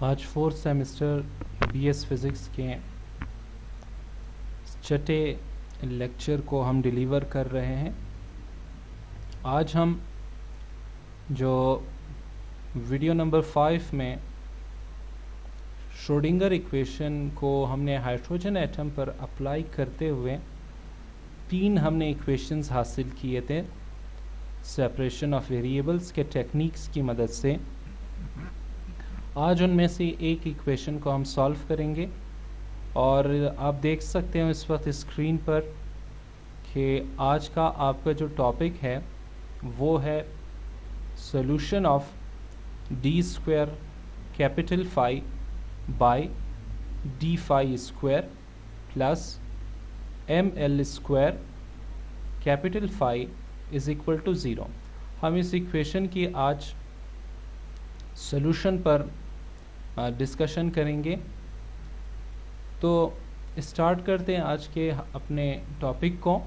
आज fourth semester BS physics के छठे लेक्चर को हम डिलीवर कर रहे हैं। आज हम जो वीडियो नंबर 5 में श्रोडिंगर इक्वेशन को हमने हाइड्रोजन एटम पर अप्लाई करते हुए 3 हमने इक्वेशंस हासिल किए थे सेपरेशन ऑफ वेरिएबल्स के टेक्निक्स की मदद से। आज उनमें से एक इक्वेशन को हम सॉल्व करेंगे और आप देख सकते हो इस वक्त स्क्रीन पर कि आज का आपका जो टॉपिक है वो है solution of D square capital phi by D phi square plus M L square capital phi is equal to 0। हम इस इक्वेशन की आज सॉल्यूशन पर डिस्कशन करेंगे। तो स्टार्ट करते हैं आज के अपने टॉपिक को।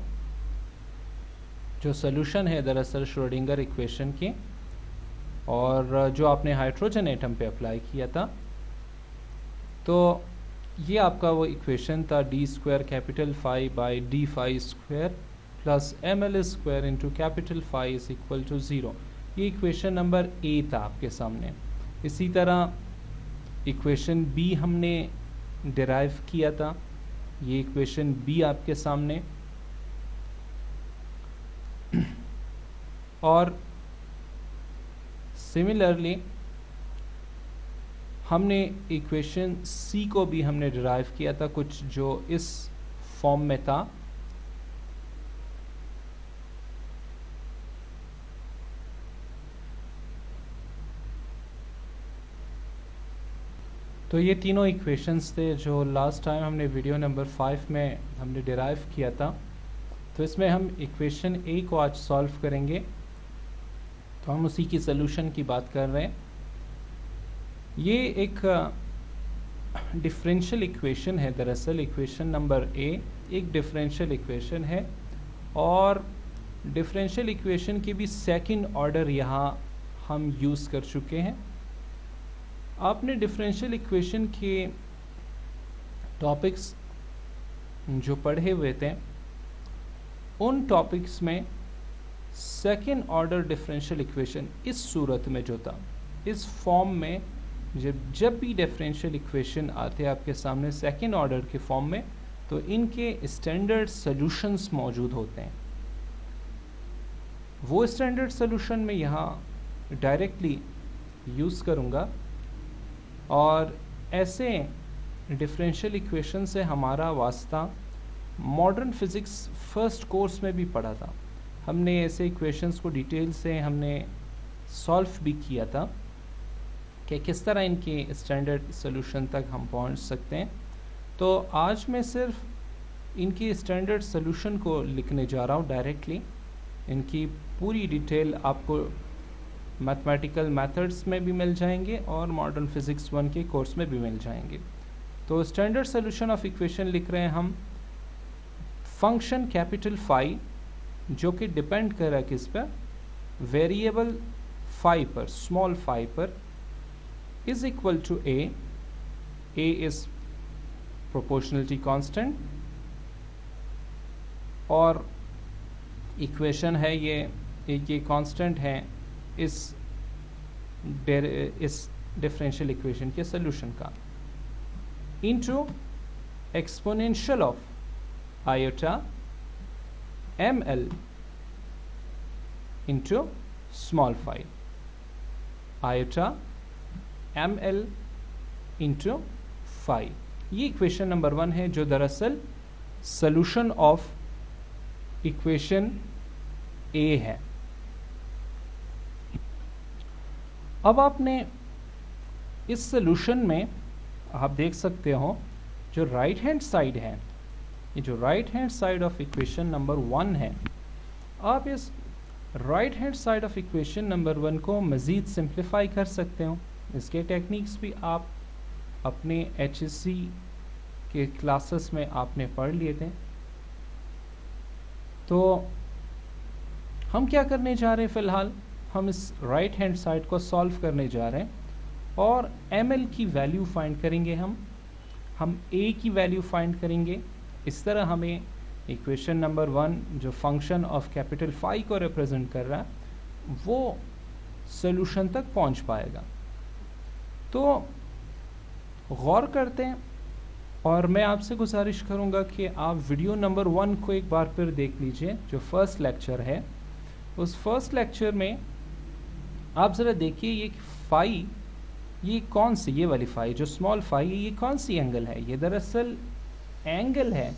जो सॉल्यूशन है दरअसल श्रोडिंगर इक्वेशन की, और जो आपने हाइड्रोजन एटम पे अप्लाई किया था। तो ये आपका वो इक्वेशन था D square capital phi by D phi square plus M L square into capital phi is equal to 0। ये इक्वेशन नंबर ए था आपके सामने। इसी तरह इक्वेशन बी हमने डिराइव किया था। ये इक्वेशन बी आपके सामने, और सिमिलरली हमने इक्वेशन सी को भी हमने डिराइव किया था, कुछ जो इस फॉर्म में था। तो ये तीनों इक्वेशंस थे जो लास्ट टाइम हमने वीडियो नंबर 5 में हमने डिराइव किया था। तो इसमें हम इक्वेशन ए को आज सॉल्व करेंगे। तो हम उसी की सॉल्यूशन की बात कर रहे हैं। ये एक डिफरेंशियल इक्वेशन है। दरअसल इक्वेशन नंबर ए एक डिफरेंशियल इक्वेशन है, और डिफरेंशियल इक्वेशन की भी सेकंड ऑर्डर यहाँ हम यूज़ कर चुके हैं। आपने डिफरेंशियल इक्वेशन के टॉपिक्स जो पढ़े हुए थे, उन टॉपिक्स में सेकेंड ऑर्डर डिफरेंशियल इक्वेशन इस सूरत में जो था, इस फॉर्म में, जब भी डिफरेंशियल इक्वेशन आते हैं आपके सामने सेकेंड ऑर्डर के फॉर्म में, तो इनके स्टैंडर्ड सॉल्यूशंस मौजूद होते हैं। वो स्टैंडर्ड सॉल्यूशन में यहाँ डायरेक्टली यूज़ करूँगा, और ऐसे डिफरेंशियल इक्वेशन से हमारा वास्ता मॉडर्न फिज़िक्स फर्स्ट कोर्स में भी पढ़ा था। हमने ऐसे इक्वेशंस को डिटेल से हमने सॉल्व भी किया था कि किस तरह इनके स्टैंडर्ड सॉल्यूशन तक हम पहुंच सकते हैं। तो आज मैं सिर्फ इनकी स्टैंडर्ड सॉल्यूशन को लिखने जा रहा हूं डायरेक्टली। इनकी पूरी डिटेल आपको मैथमेटिकल मेथड्स में भी मिल जाएंगे और मॉडर्न फिज़िक्स 1 के कोर्स में भी मिल जाएंगे। तो स्टैंडर्ड सॉल्यूशन ऑफ इक्वेशन लिख रहे हैं हम। फंक्शन कैपिटल फाई जो कि डिपेंड कर रहा है किस पर, वेरिएबल फाई पर, स्मॉल फाई पर, is equal to A is proportionality constant, और इक्वेशन है ये कांस्टेंट है इस डिफरेंशियल इक्वेशन के सॉल्यूशन का, into exponential of iota M L into small phi, iota M L into phi. ये इक्वेशन नंबर 1 है जो दरअसल सॉल्यूशन ऑफ इक्वेशन ए है। अब आपने इस सॉल्यूशन में आप देख सकते हो जो राइट हैंड साइड है, ये जो right hand side of equation number 1 है, आप इस right hand side of equation number 1 को मज़ीद सिंप्लीफाई कर सकते हो। इसके टेक्निक्स भी आप अपने HSC के क्लासेस में आपने पढ़ लिए थे। तो हम क्या करने जा रहे हैं फ़िलहाल, हम इस राइट हैंड साइड को सॉल्व करने जा रहे हैं और ml की वैल्यू फाइंड करेंगे। हम a की वैल्यू फाइंड करेंगे। इस तरह हमें इक्वेशन नंबर 1 जो फंक्शन ऑफ कैपिटल फाई को रिप्रेजेंट कर रहा है वो सोल्यूशन तक पहुंच पाएगा। तो गौर करते हैं और मैं आपसे गुजारिश करूंगा कि आप वीडियो नंबर 1 को एक बार फिर देख लीजिए, जो फर्स्ट लेक्चर है। उस फर्स्ट लेक्चर में आप ज़रा देखिए ये फाई, ये कौन सी, ये वाली फाई जो स्मॉल फाई है, ये कौन सी एंगल है? ये दरअसल एंगल है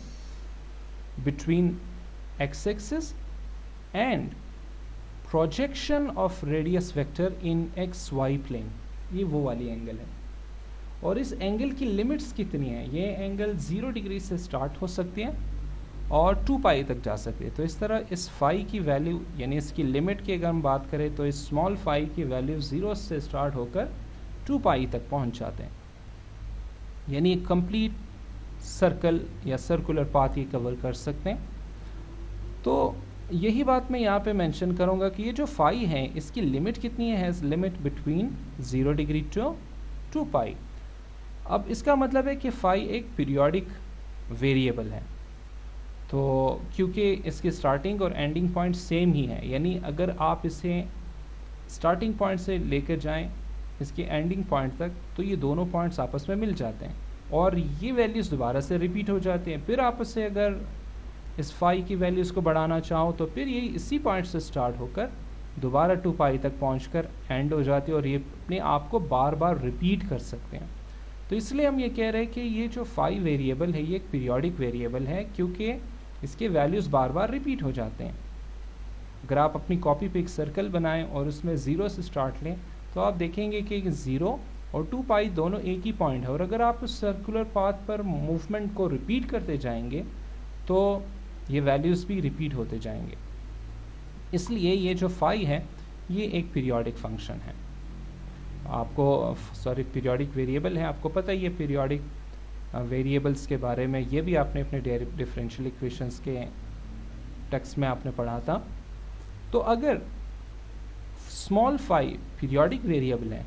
between X axis and projection of radius vector in X Y plane. ये वो वाली एंगल है और इस एंगल की लिमिट्स कितनी है? ये एंगल 0 डिग्री से स्टार्ट हो सकती है और 2 पाई तक जा सकती है। तो इस तरह इस फाई की वैल्यू यानी इसकी लिमिट की अगर हम बात करें तो इस स्मॉल फाई की वैल्यू 0 से स्टार्ट होकर 2 पाई तक पहुंच जाते हैं, यानी एक कंप्लीट सर्कल या सर्कुलर पाथ ये कवर कर सकते हैं। तो यही बात मैं यहाँ पे मेंशन करूँगा कि ये जो फाई है इसकी लिमिट कितनी है? Limit between 0 degree to 2 pi. अब इसका मतलब है कि फाई एक पीरियोडिक वेरिएबल है, तो क्योंकि इसकी स्टार्टिंग और एंडिंग पॉइंट सेम ही है, यानी अगर आप इसे स्टार्टिंग पॉइंट से लेकर जाएं इसके एंडिंग पॉइंट तक तो ये दोनों पॉइंट्स आपस में मिल जाते हैं और ये वैल्यूज़ दोबारा से रिपीट हो जाती हैं। फिर आप इसे अगर इस फाई की वैल्यूज़ को बढ़ाना चाहो तो फिर ये इसी पॉइंट से स्टार्ट होकर दोबारा 2 पाई तक पहुंचकर एंड हो जाती है और ये अपने आप को बार बार रिपीट कर सकते हैं। तो इसलिए हम ये कह रहे हैं कि ये जो फाई वेरिएबल है ये एक पीरियोडिक वेरिएबल है, क्योंकि इसके वैल्यूज़ बार बार रिपीट हो जाते हैं। अगर आप अपनी कॉपी पे एक सर्कल बनाएं और उसमें 0 से स्टार्ट लें तो आप देखेंगे कि 0 और 2 पाई दोनों एक ही पॉइंट है और अगर आप उस सर्कुलर पाथ पर मूवमेंट को रिपीट करते जाएंगे तो ये वैल्यूज़ भी रिपीट होते जाएंगे। इसलिए ये जो फाई है ये एक पीरियोडिक फंक्शन है, आपको पीरियोडिक वेरिएबल है। आपको पता है ये पीरियोडिक वेरिएबल्स के बारे में ये भी आपने अपने डिफरेंशियल इक्वेशंस के टेक्स्ट में आपने पढ़ा था। तो अगर स्मॉल फाई पीरियोडिक वेरिएबल है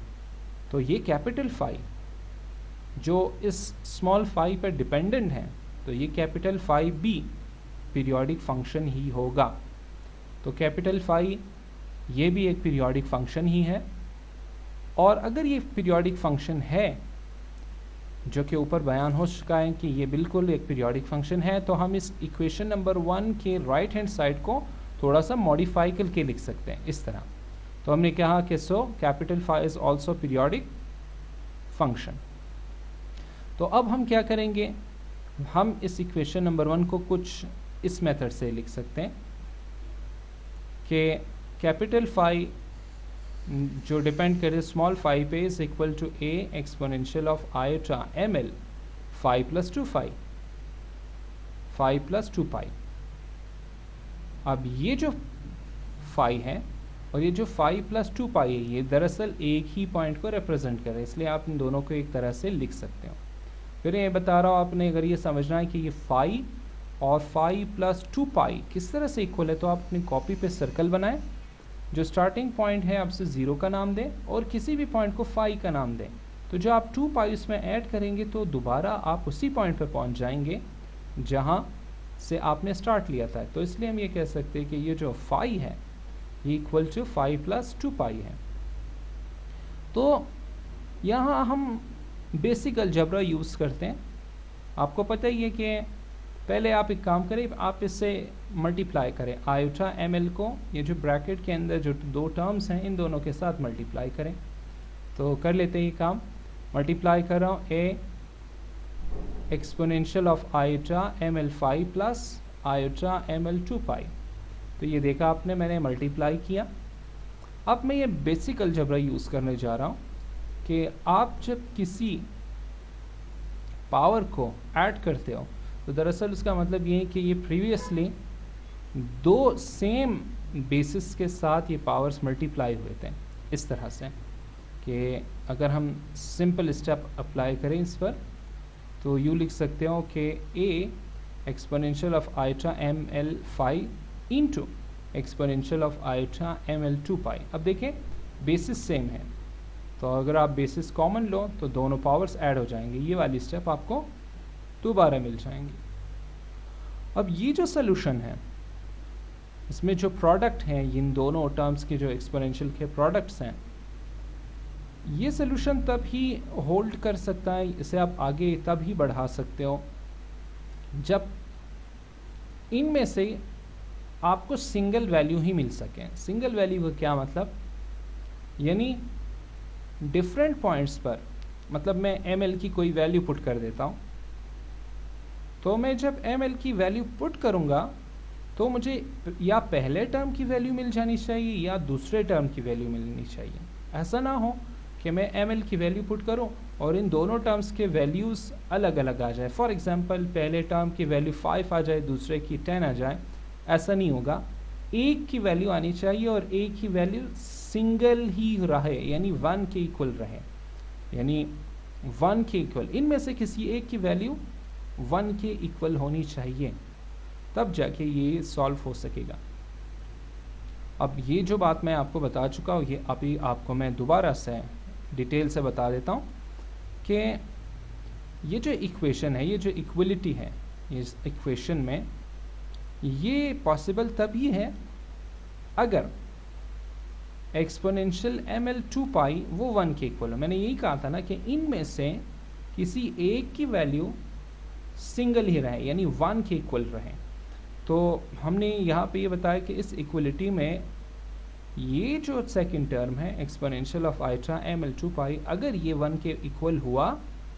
तो ये कैपिटल फाई जो इस स्मॉल फाई पर डिपेंडेंट है तो ये कैपिटल फाई भी पीरियोडिक फंक्शन ही होगा। तो कैपिटल फाई ये भी एक पीरियोडिक फंक्शन ही है और अगर ये पीरियोडिक फंक्शन है जो कि ऊपर बयान हो चुका है कि ये बिल्कुल एक पीरियोडिक फंक्शन है, तो हम इस इक्वेशन नंबर 1 के राइट हैंड साइड को थोड़ा सा मॉडिफाई करके लिख सकते हैं इस तरह। तो हमने कहा कि capital phi is also periodic function. तो अब हम क्या करेंगे, हम इस इक्वेशन नंबर 1 को कुछ इस मेथड से लिख सकते हैं कि कैपिटल फाई जो डिपेंड करे स्मॉल फाई पे is equal to a exponential of iota ml phi plus 2 phi, phi plus 2 pi. अब ये जो फाई है और ये जो फाई प्लस 2 पाई है ये दरअसल एक ही पॉइंट को रिप्रेजेंट कर रहे हैं, इसलिए आप इन दोनों को एक तरह से लिख सकते हो। फिर ये बता रहा हूँ आपने अगर ये समझना है कि ये फाई और फाई प्लस 2 पाई किस तरह से इक्वल है तो आप अपनी कॉपी पे सर्कल बनाएं, जो स्टार्टिंग पॉइंट है आपसे 0 का नाम दें और किसी भी पॉइंट को फाई का नाम दें। तो जो आप 2 पाई उसमें ऐड करेंगे तो दोबारा आप उसी पॉइंट पे पहुंच जाएंगे जहां से आपने स्टार्ट लिया था। तो इसलिए हम ये कह सकते हैं कि ये जो फाई है ये इक्वल टू फाई प्लस 2 पाई है। तो यहाँ हम बेसिक अलजेब्रा यूज़ करते हैं। आपको पता ही है कि पहले आप एक काम करें, आप इससे मल्टीप्लाई करें आयोटा ml को, ये जो ब्रैकेट के अंदर जो 2 टर्म्स हैं इन दोनों के साथ मल्टीप्लाई करें। तो कर लेते हैं ये काम, मल्टीप्लाई कर रहा हूँ a exponential of iota ml phi plus iota ml 2 pi. तो ये देखा आपने, मैंने मल्टीप्लाई किया। अब मैं ये बेसिक अलजेब्रा यूज़ करने जा रहा हूँ कि आप जब किसी पावर को ऐड करते हो तो दरअसल उसका मतलब ये है कि ये प्रीवियसली 2 सेम बेसिस के साथ ये पावर्स मल्टीप्लाई हुए थे, इस तरह से कि अगर हम सिंपल स्टेप अप्लाई करें इस पर तो यूँ लिख सकते हो कि a exponential of iota ml phi into exponential of iota ml2 pi. अब देखें बेसिस सेम है, तो अगर आप बेसिस कॉमन लो तो दोनों पावर्स ऐड हो जाएंगे, ये वाली स्टेप आपको दोबारा मिल जाएंगी। अब ये जो सोल्यूशन है इसमें जो प्रोडक्ट हैं, इन दोनों टर्म्स के जो एक्सपोनेंशियल के प्रोडक्ट्स हैं, ये सोल्यूशन तब ही होल्ड कर सकता है, इसे आप आगे तब ही बढ़ा सकते हो जब इनमें से आपको सिंगल वैल्यू ही मिल सके। सिंगल वैल्यू का क्या मतलब, यानी डिफरेंट पॉइंट्स पर, मतलब मैं ml की कोई वैल्यू पुट कर देता हूँ, तो मैं जब ml की वैल्यू पुट करूँगा तो मुझे या पहले टर्म की वैल्यू मिल जानी चाहिए या दूसरे टर्म की वैल्यू मिलनी चाहिए। ऐसा ना हो कि मैं ml की वैल्यू पुट करूं और इन दोनों टर्म्स के वैल्यूज़ अलग अलग आ जाए। फॉर एग्जांपल पहले टर्म की वैल्यू 5 आ जाए, दूसरे की 10 आ जाए, ऐसा नहीं होगा। एक की वैल्यू आनी चाहिए और एक ही वैल्यू सिंगल ही रहे, यानी 1 के इक्वल रहे, यानी 1 के इक्वल, इनमें से किसी एक की वैल्यू 1 के इक्वल होनी चाहिए, तब जाके ये सॉल्व हो सकेगा। अब ये जो बात मैं आपको बता चुका हूँ, ये अभी आपको मैं दोबारा से डिटेल से बता देता हूँ कि ये जो इक्वेशन है, ये जो इक्वलिटी है, इस इक्वेशन में ये पॉसिबल तभी है अगर एक्सपोनेंशियल ml2 पाई वो 1 के इक्वल हो। मैंने यही कहा था ना कि इनमें से किसी एक की वैल्यू सिंगल ही रहे, यानी 1 के इक्वल रहे। तो हमने यहाँ पे ये बताया कि इस इक्वलिटी में ये जो सेकंड टर्म है एक्सपोनेंशियल ऑफ आयोटा ml2 पाई, अगर ये 1 के इक्वल हुआ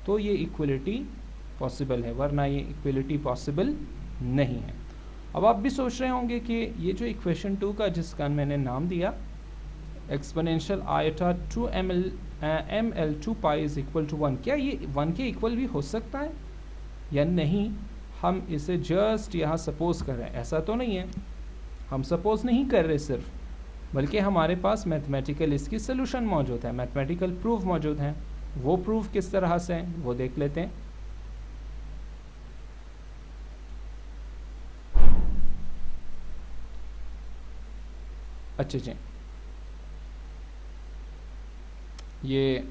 तो ये इक्वलिटी पॉसिबल है, वरना ये इक्वलिटी पॉसिबल नहीं है। अब आप भी सोच रहे होंगे कि ये जो इक्वेशन 2 का जिसका मैंने नाम दिया exponential iota 2 ml2 pi is equal to 1, क्या ये 1 के इक्वल भी हो सकता है या नहीं? हम इसे जस्ट यहाँ सपोज कर रहे हैं, ऐसा तो नहीं है, हम सपोज नहीं कर रहे सिर्फ, बल्कि हमारे पास मैथमेटिकल इसकी सोल्यूशन मौजूद है, मैथमेटिकल प्रूफ मौजूद है। वो प्रूफ किस तरह से हैं वो देख लेते हैं। अच्छा जी, ये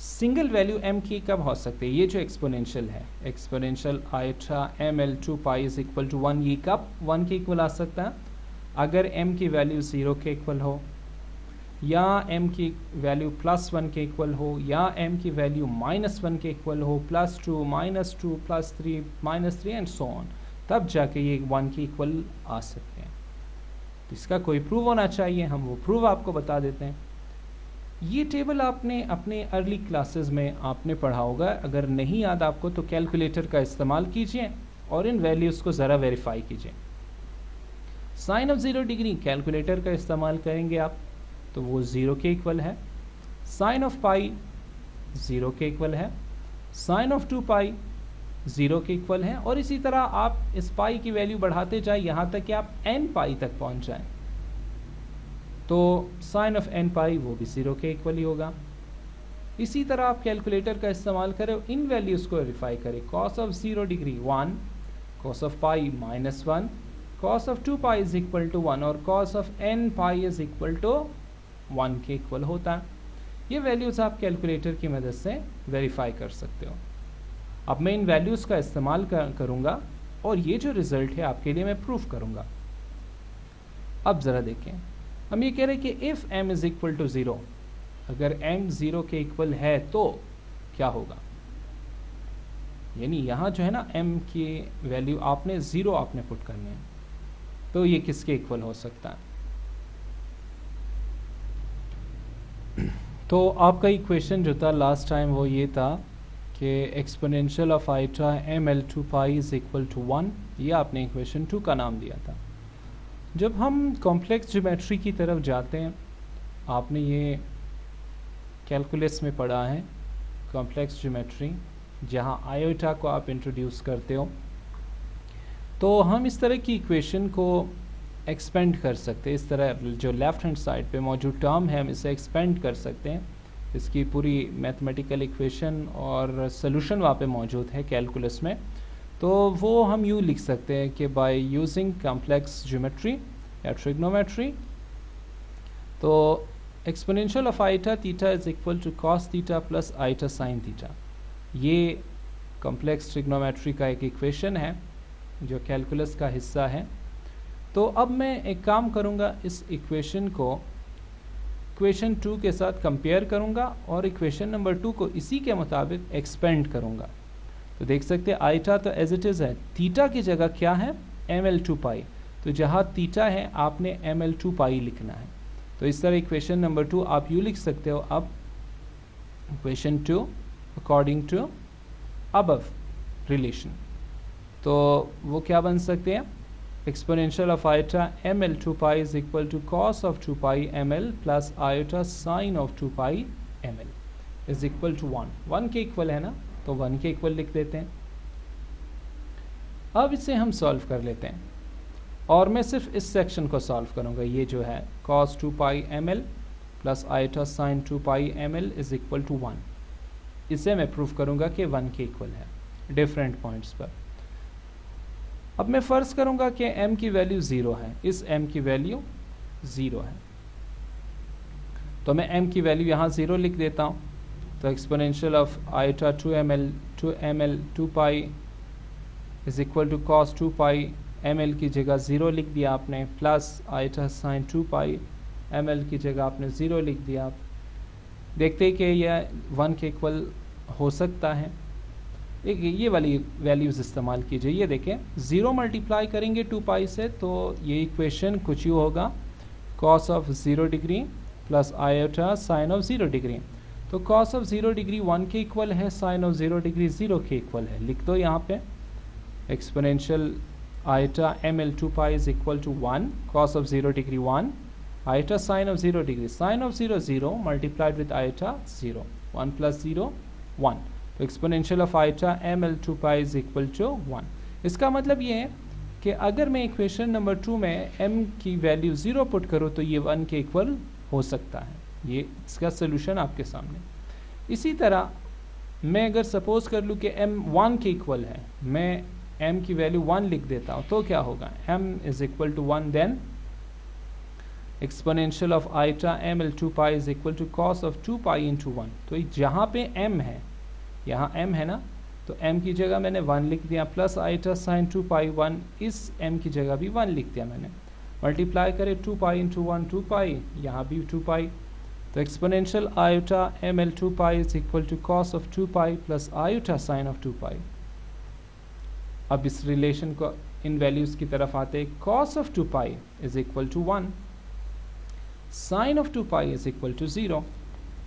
सिंगल वैल्यू m की कब हो सकती है? ये जो एक्सपोनेंशियल है, exponential iota ml2 pi is equal to 1, ये कब 1 के इक्वल आ सकता है? अगर m की वैल्यू 0 के इक्वल हो, या m की वैल्यू +1 के इक्वल हो, या m की वैल्यू -1 के इक्वल हो, +2, -2, +3, -3 एंड सो ऑन, तब जाके ये 1 के इक्वल आ सकते हैं। तो इसका कोई प्रूव होना चाहिए, हम वो प्रूव आपको बता देते हैं। ये टेबल आपने अपने अर्ली क्लासेस में आपने पढ़ा होगा, अगर नहीं याद आपको तो कैलकुलेटर का इस्तेमाल कीजिए और इन वैल्यूज़ को ज़रा वेरीफाई कीजिए। साइन ऑफ 0 डिग्री कैलकुलेटर का इस्तेमाल करेंगे आप तो वो 0 के इक्वल है, साइन ऑफ पाई 0 के इक्वल है, साइन ऑफ 2 पाई 0 के इक्वल है, और इसी तरह आप इस पाई की वैल्यू बढ़ाते जाए यहाँ तक कि आप n पाई तक पहुँच जाएं, तो साइन ऑफ n पाई वो भी 0 के इक्वल ही होगा। इसी तरह आप कैलकुलेटर का इस्तेमाल करें, इन वैल्यूज़ को वेरीफाई करें। Cos of 0 degree 1, cos of pi -1, cos of 2 pi is equal to 1, और cos of n pi is equal to 1 के इक्वल होता है। ये वैल्यूज़ आप कैलकुलेटर की मदद से वेरीफाई कर सकते हो। अब मैं इन वैल्यूज़ का इस्तेमाल करूँगा और ये जो रिज़ल्ट है आपके लिए मैं प्रूफ करूँगा। अब ज़रा देखें, हम ये कह रहे हैं कि if m is equal to 0, अगर m 0 के इक्वल है तो क्या होगा? यानी यहाँ जो है ना m की वैल्यू आपने 0 आपने पुट करनी है, तो ये किसके इक्वल हो सकता है? तो आपका इक्वेशन जो था लास्ट टाइम वो ये था कि exponential of iota ml2 pi is equal to 1, ये आपने इक्वेशन 2 का नाम दिया था। जब हम कॉम्प्लेक्स ज्योमेट्री की तरफ जाते हैं, आपने ये कैलकुलस में पढ़ा है कॉम्प्लेक्स ज्योमेट्री, जहाँ आयोटा को आप इंट्रोड्यूस करते हो, तो हम इस तरह की इक्वेशन को एक्सपेंड कर सकते हैं। इस तरह जो लेफ़्ट हैंड साइड पे मौजूद टर्म है हम इसे एक्सपेंड कर सकते हैं, इसकी पूरी मैथमेटिकल इक्वेशन और सॉल्यूशन वहाँ पे मौजूद है कैलकुलस में। तो वो हम यूँ लिख सकते हैं कि बाय यूजिंग कॉम्प्लेक्स ज्योमेट्री या ट्रिग्नोमेट्री, तो exponential of iota theta is equal to cos theta plus iota sine theta, ये कॉम्प्लेक्स ट्रिग्नोमेट्री का एक इक्वेशन है जो कैलकुलस का हिस्सा है। तो अब मैं एक काम करूँगा, इस इक्वेशन को इक्वेशन 2 के साथ कंपेयर करूँगा और इक्वेशन नंबर 2 को इसी के मुताबिक एक्सपेंड करूँगा। तो देख सकते हैं आइटा तो एज इट इज़ है, थीटा की जगह क्या है ml2 पाई, तो जहाँ थीटा है आपने ml2 पाई लिखना है। तो इस तरह इक्वेशन नंबर 2 आप यूँ लिख सकते हो, अब equation 2 according to above relation, तो वो क्या बन सकते हैं, exponential of iota ml2 pi is equal to cos of 2 pi ml plus iota sine of 2 pi ml is equal to 1 के इक्वल है ना, तो 1 के इक्वल लिख देते हैं। अब इसे हम सॉल्व कर लेते हैं और मैं सिर्फ इस सेक्शन को सॉल्व करूंगा, ये जो है cos 2 pi ml plus iota sine 2 pi ml is equal to 1, इसे मैं प्रूफ करूंगा कि 1 के इक्वल है डिफरेंट पॉइंट्स पर। अब मैं फ़र्ज़ करूंगा कि m की वैल्यू 0 है, इस m की वैल्यू 0 है, तो मैं m की वैल्यू यहाँ 0 लिख देता हूँ। तो exponential of iota 2ml 2 pi is equal to cos 2 pi ml की जगह 0 लिख दिया आपने, plus iota sine 2 pi ml की जगह आपने 0 लिख दिया। आप देखते हैं कि यह 1 के इक्वल हो सकता है। एक ये वाली वैल्यूज़ इस्तेमाल कीजिए, ये देखें 0 मल्टीप्लाई करेंगे 2 पाई से, तो ये इक्वेशन कुछ यूँ होगा, cos of 0 degree plus iota sine of 0 degree. तो कॉस ऑफ 0 डिग्री 1 के इक्वल है, साइन ऑफ 0 डिग्री 0 के इक्वल है, लिख दो यहाँ पे exponential iota ml2 pi is equal to 1 cos of 0 degree 1 iota sine of 0 degree, sine of 0 0 multiplied with iota 0, 1 plus 0 1, तो exponential of iota ml2 pi is equal to 1। इसका मतलब ये है कि अगर मैं इक्वेशन नंबर 2 में m की वैल्यू 0 पुट करूँ तो ये 1 के इक्वल हो सकता है, ये इसका सोल्यूशन आपके सामने। इसी तरह मैं अगर सपोज कर लूँ कि m 1 के इक्वल है, मैं m की वैल्यू 1 लिख देता हूँ, तो क्या होगा, m is equal to 1, then exponential of iota ml2 pi is equal to cos of 2 pi into 1। तो जहाँ पे m है, यहाँ m है ना, तो m की जगह मैंने 1 लिख दिया, प्लस आइटा साइन 2 पाई 1, इस m की जगह भी 1 लिख दिया मैंने, मल्टीप्लाई करे 2 पाई इंटू 1 2 पाई, यहाँ भी 2 पाई, तो exponential iota ml2 pi is equal to cos of 2 pi plus iota sine of 2 pi. अब इस रिलेशन को इन वैल्यूज़ की तरफ आते, cos of 2 pi is equal to 1, sine of 2 pi is equal to 0,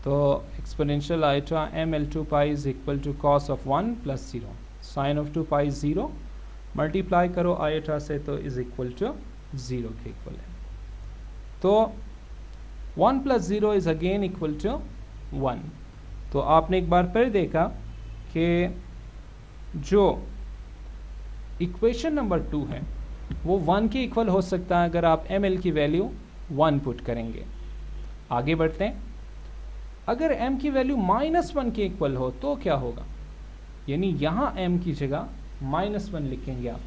तो exponential iota ml2 pi is equal to cos of 1 plus 0, sine of 2 pi 0, multiply करो iota से तो इज इक्वल टू 0 के equal है। तो 1 plus 0 is again equal to 1। तो आपने एक बार फिर देखा कि जो इक्वेशन नंबर 2 है वो 1 के इक्वल हो सकता है अगर आप ml की वैल्यू 1 पुट करेंगे। आगे बढ़ते हैं, अगर m की वैल्यू -1 के इक्वल हो तो क्या होगा, यानी यहाँ m की जगह -1 लिखेंगे आप,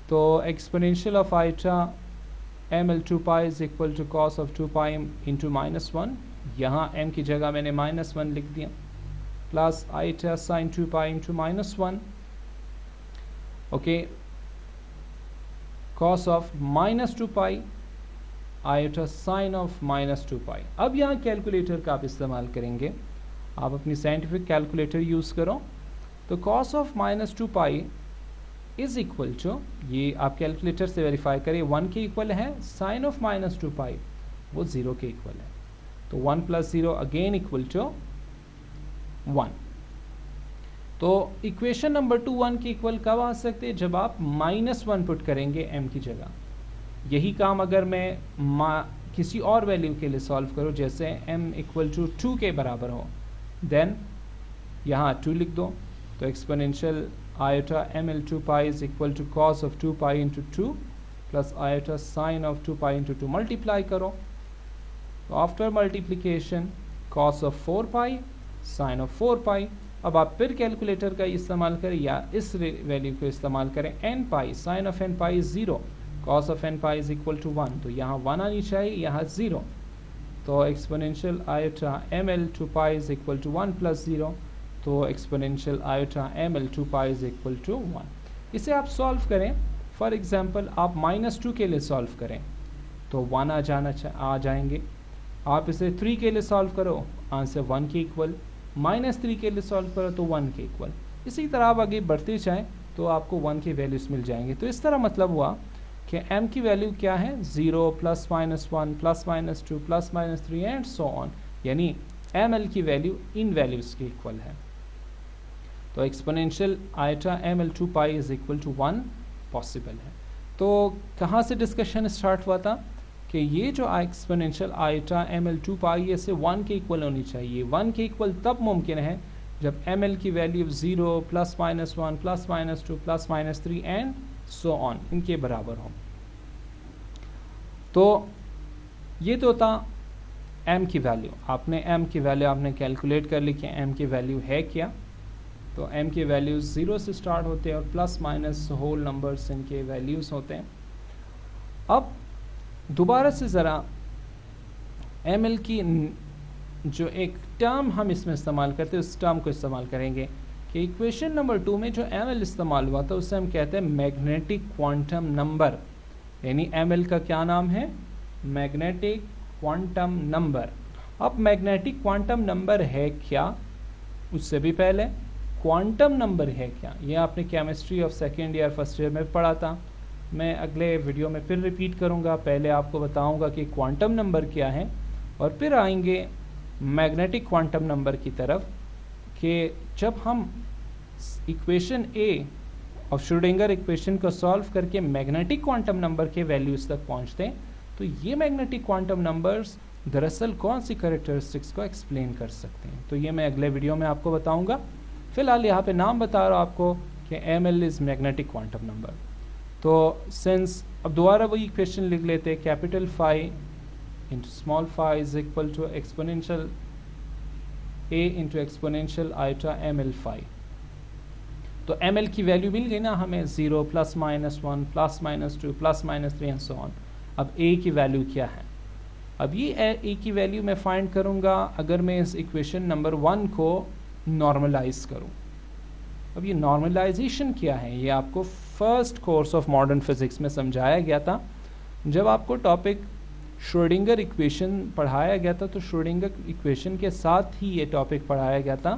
तो exponential of iota ml2 pi is equal to cos of 2 pi into -1, यहाँ m की जगह मैंने -1 लिख दिया, plus iota sine 2 pi into -1, okay, cos of -2 pi iota sine of -2 pi. अब यहाँ कैलकुलेटर का आप इस्तेमाल करेंगे, आप अपनी साइंटिफिक कैलकुलेटर यूज़ करो, तो cos of -2 pi is equal to, ये आप कैलकुलेटर से वेरीफाई करें, 1 के इक्वल है, साइन ऑफ -2 पाई वो 0 के इक्वल है, तो 1 प्लस 0 अगेन इक्वल टू 1। तो इक्वेशन नंबर 2 1 के इक्वल कब आ सकते हैं, जब आप -1 पुट करेंगे m की जगह। यही काम अगर मैं किसी और वैल्यू के लिए सॉल्व करूँ, जैसे m इक्वल टू 2 के बराबर हो, देन यहाँ 2 लिख दो, तो exponential iota ml2 pi is equal to cos of 2 pi into 2 plus iota sine of 2 pi into 2, multiply करो, तो after multiplication cos of 4 pi sine of 4 pi अब आप फिर कैलकुलेटर का इस्तेमाल करें या इस वैल्यू को इस्तेमाल करें, n pi sine of n pi is 0, cos of n pi is equal to 1, तो यहाँ 1 आनी चाहिए, यहाँ 0, तो exponential iota M l two pi is equal to 1 plus 0, तो exponential iota M l two pi is equal to 1। इसे आप solve करें, फॉर एग्जांपल आप -2 के लिए सॉल्व करें तो 1 आ जाएंगे। आप इसे 3 के लिए सॉल्व करो, आंसर 1 के इक्वल, -3 के लिए सॉल्व करो तो 1 के इक्वल। इसी तरह आप आगे बढ़ते जाएँ तो आपको 1 की वैल्यूज मिल जाएंगे। तो इस तरह मतलब हुआ कि m की वैल्यू क्या है, 0 +- 1 +- 2 +- 3 एंड सो ऑन, यानी ml की वैल्यू इन वैल्यूज के इक्वल है। तो exponential iota ml two pi is equal to 1 possible है। तो कहाँ से डिस्कशन स्टार्ट हुआ था कि ये जो एक्सपोनेंशियल आयोटा ml टू पाई ऐसे 1 के इक्वल होनी चाहिए। 1 के इक्वल तब मुमकिन है जब ml की वैल्यू 0 +- 1 +- 2 +- 3 एंड सो ऑन इनके बराबर हो। तो ये तो था m की वैल्यू। आपने m की वैल्यू आपने कैलकुलेट कर ली कि m की वैल्यू है क्या। तो m के वैल्यूज़ 0 से स्टार्ट होते हैं और प्लस माइनस होल नंबर्स इनके वैल्यूज़ होते हैं। अब दोबारा से ज़रा ml की जो एक टर्म हम इसमें इस्तेमाल करते हैं उस टर्म को इस्तेमाल करेंगे कि इक्वेशन नंबर 2 में जो ml इस्तेमाल हुआ था उससे हम कहते हैं मैग्नेटिक क्वांटम नंबर, यानी ml का क्या नाम है, मैग्नेटिक क्वांटम नंबर। अब मैग्नेटिक क्वांटम नंबर है क्या, उससे भी पहले क्वांटम नंबर है क्या, ये आपने chemistry of second year first year में पढ़ा था। मैं अगले वीडियो में फिर रिपीट करूँगा, पहले आपको बताऊँगा कि क्वांटम नंबर क्या है और फिर आएंगे मैग्नेटिक क्वांटम नंबर की तरफ कि जब हम इक्वेशन ए और श्रोडिंगर इक्वेशन को सॉल्व करके मैग्नेटिक क्वांटम नंबर के वैल्यूज़ तक पहुँचते हैं तो ये मैग्नेटिक क्वांटम नंबर्स दरअसल कौन सी कैरेक्टरिस्टिक्स को एक्सप्लेन कर सकते हैं, तो ये मैं अगले वीडियो में आपको बताऊँगा। फिलहाल यहाँ पे नाम बता रहा हूँ आपको कि ml is magnetic quantum number. तो सिंस अब दोबारा वही इक्वेशन लिख लेते हैं, capital phi into small phi is equal to exponential a into exponential iota ml phi. तो ml की वैल्यू मिल गई ना हमें, 0 +- 1 +- 2 +- 3 एंड सो ऑन। अब a की वैल्यू क्या है, अब ये a की वैल्यू मैं फाइंड करूँगा अगर मैं इस इक्वेशन नंबर 1 को नॉर्मलाइज करूं। अब ये नॉर्मलाइजेशन क्या है, ये आपको first course of modern physics में समझाया गया था जब आपको टॉपिक श्रोडिंगर इक्वेशन पढ़ाया गया था। तो श्रोडिंगर इक्वेशन के साथ ही ये टॉपिक पढ़ाया गया था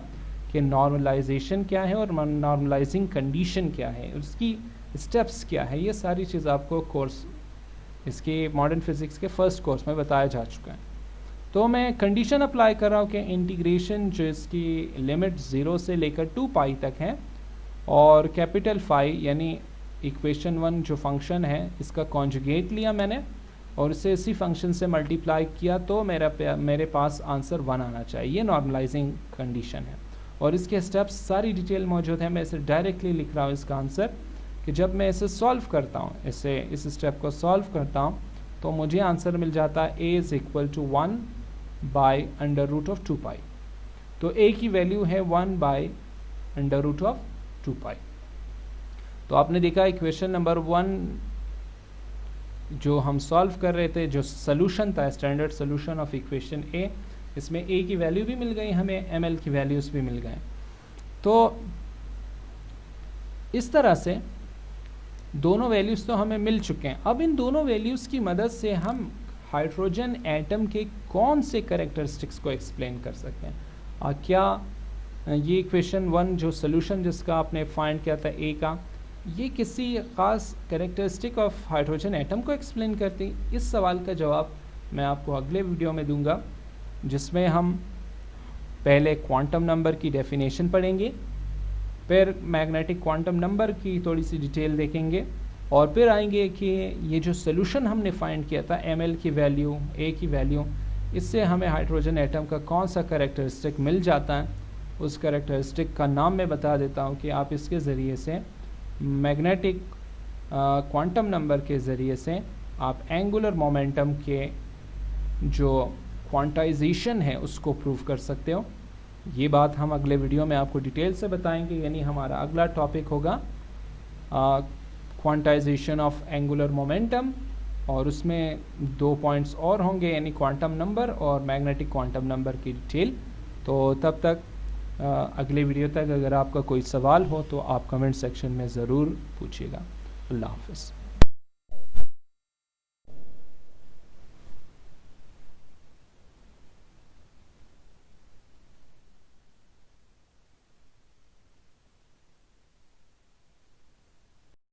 कि नॉर्मलाइजेशन क्या है और नॉर्मलाइजिंग कंडीशन क्या है, उसकी स्टेप्स क्या है, ये सारी चीज़ आपको कोर्स इसके मॉडर्न फिजिक्स के फर्स्ट कोर्स में बताया जा चुका है। तो मैं कंडीशन अप्लाई कर रहा हूँ कि इंटीग्रेशन जो इसकी लिमिट 0 से लेकर 2 पाई तक है और कैपिटल फाई यानी इक्वेशन 1 जो फंक्शन है इसका कॉन्जुगेट लिया मैंने और इसे इसी फंक्शन से मल्टीप्लाई किया तो मेरे पास आंसर 1 आना चाहिए। ये नॉर्मलाइजिंग कंडीशन है और इसके स्टेप्स सारी डिटेल मौजूद है। मैं इसे डायरेक्टली लिख रहा हूँ इसका आंसर कि जब मैं इसे सॉल्व करता हूँ, इस स्टेप को सॉल्व करता हूँ तो मुझे आंसर मिल जाता है a is equal to 1 by √2 pi. तो a की वैल्यू है 1 बाई √2 पाई। तो आपने देखा इक्वेशन नंबर 1 जो हम सॉल्व कर रहे थे, जो सोल्यूशन था standard solution of equation a, इसमें a की वैल्यू भी मिल गई हमें, ml की वैल्यूज़ भी मिल गए। तो इस तरह से दोनों वैल्यूज़ तो हमें मिल चुके हैं। अब इन दोनों वैल्यूज़ की मदद से हम हाइड्रोजन एटम के कौन से कैरेक्टरिस्टिक्स को एक्सप्लेन कर सकते हैं। क्या ये इक्वेशन 1 जो सोल्यूशन जिसका आपने फाइंड किया था ए का, ये किसी ख़ास कैरेक्टरिस्टिक ऑफ हाइड्रोजन एटम को एक्सप्लेन करती? इस सवाल का जवाब मैं आपको अगले वीडियो में दूंगा जिसमें हम पहले क्वांटम नंबर की डेफिनेशन पढ़ेंगे, फिर मैग्नेटिक क्वांटम नंबर की थोड़ी सी डिटेल देखेंगे और फिर आएंगे कि ये जो सोल्यूशन हमने फाइंड किया था ml की वैल्यू, a की वैल्यू, इससे हमें हाइड्रोजन एटम का कौन सा कैरेक्टरिस्टिक मिल जाता है। उस कैरेक्टरिस्टिक का नाम मैं बता देता हूँ कि आप इसके ज़रिए से मैग्नेटिक क्वांटम नंबर के ज़रिए से आप एंगुलर मोमेंटम के जो क्वांटाइजेशन है उसको प्रूव कर सकते हो। ये बात हम अगले वीडियो में आपको डिटेल से बताएंगे, यानी हमारा अगला टॉपिक होगा क्वांटाइजेशन ऑफ एंगुलर मोमेंटम, और उसमें 2 पॉइंट्स और होंगे, यानी क्वांटम नंबर और मैग्नेटिक क्वांटम नंबर की डिटेल। तो तब तक अगले वीडियो तक अगर आपका कोई सवाल हो तो आप कमेंट सेक्शन में ज़रूर पूछिएगा। अल्लाह हाफ़िज़।